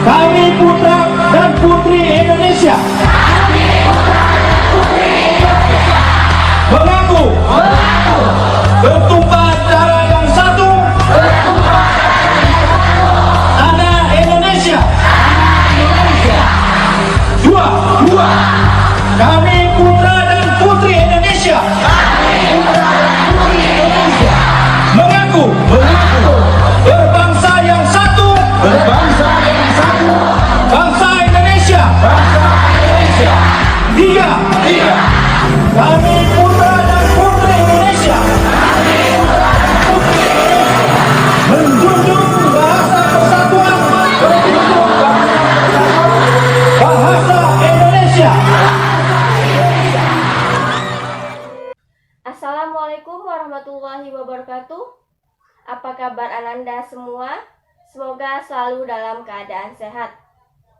Kami putra dan putri Indonesia mengaku bertumpah darah yang satu, tanah Indonesia. Dua, kami putra dan putri Indonesia mengaku berbangsa yang satu, bangsa Indonesia. Tiga, kami putra dan putri Indonesia menjunjung bahasa persatuan, bahasa Indonesia. Assalamualaikum warahmatullahi wabarakatuh. Apa kabar Ananda semua? Semoga selalu dalam keadaan sehat.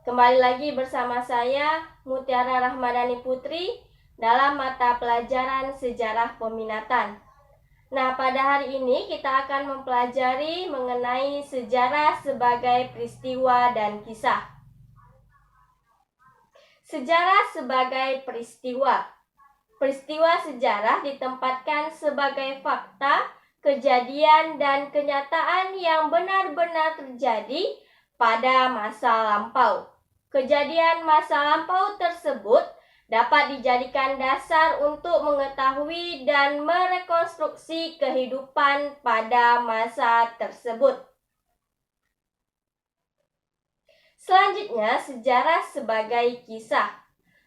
Kembali lagi bersama saya Mutiara Rahmadani Putri dalam mata pelajaran Sejarah Peminatan. Nah, pada hari ini kita akan mempelajari mengenai sejarah sebagai peristiwa dan kisah. Sejarah sebagai peristiwa. Peristiwa sejarah ditempatkan sebagai fakta, kejadian, dan kenyataan yang benar-benar terjadi pada masa lampau. Kejadian masa lampau tersebut dapat dijadikan dasar untuk mengetahui dan merekonstruksi kehidupan pada masa tersebut. Selanjutnya, sejarah sebagai kisah.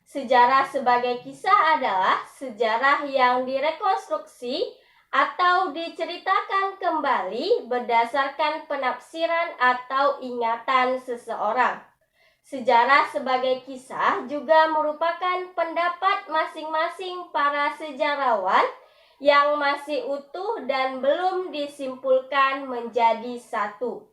Sejarah sebagai kisah adalah sejarah yang direkonstruksi atau diceritakan kembali berdasarkan penafsiran atau ingatan seseorang. Sejarah sebagai kisah juga merupakan pendapat masing-masing para sejarawan yang masih utuh dan belum disimpulkan menjadi satu.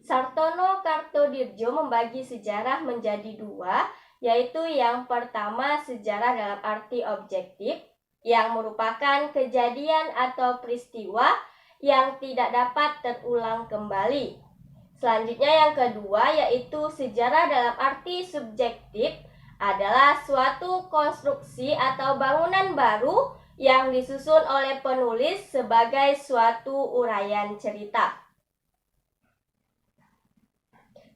Sartono Kartodirjo membagi sejarah menjadi dua, yaitu yang pertama sejarah dalam arti objektif, yang merupakan kejadian atau peristiwa yang tidak dapat terulang kembali. Selanjutnya yang kedua yaitu sejarah dalam arti subjektif, adalah suatu konstruksi atau bangunan baru yang disusun oleh penulis sebagai suatu uraian cerita.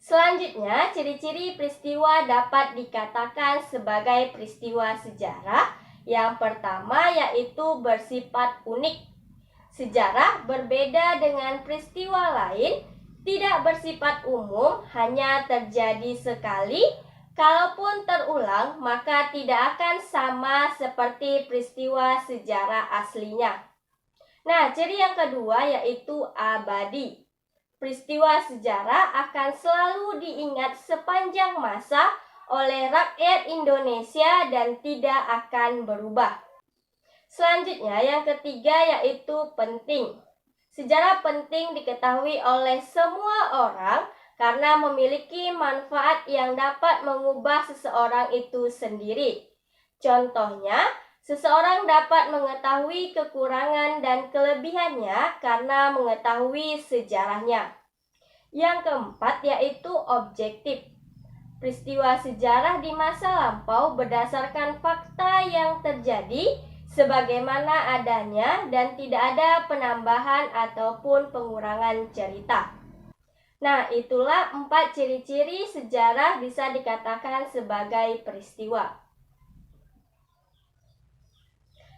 Selanjutnya, ciri-ciri peristiwa dapat dikatakan sebagai peristiwa sejarah. Yang pertama yaitu bersifat unik. Sejarah berbeda dengan peristiwa lain, tidak bersifat umum, hanya terjadi sekali. Kalaupun terulang, maka tidak akan sama seperti peristiwa sejarah aslinya. Nah, ciri yang kedua yaitu abadi. Peristiwa sejarah akan selalu diingat sepanjang masa oleh rakyat Indonesia dan tidak akan berubah. Selanjutnya yang ketiga yaitu penting. Sejarah penting diketahui oleh semua orang karena memiliki manfaat yang dapat mengubah seseorang itu sendiri. Contohnya, seseorang dapat mengetahui kekurangan dan kelebihannya karena mengetahui sejarahnya. Yang keempat yaitu objektif. Peristiwa sejarah di masa lampau berdasarkan fakta yang terjadi sebagaimana adanya dan tidak ada penambahan ataupun pengurangan cerita. Nah, itulah 4 ciri-ciri sejarah bisa dikatakan sebagai peristiwa.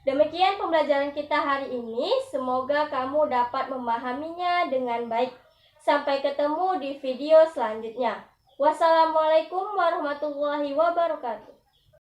Demikian pembelajaran kita hari ini, semoga kamu dapat memahaminya dengan baik. Sampai ketemu di video selanjutnya. Wassalamualaikum warahmatullahi wabarakatuh.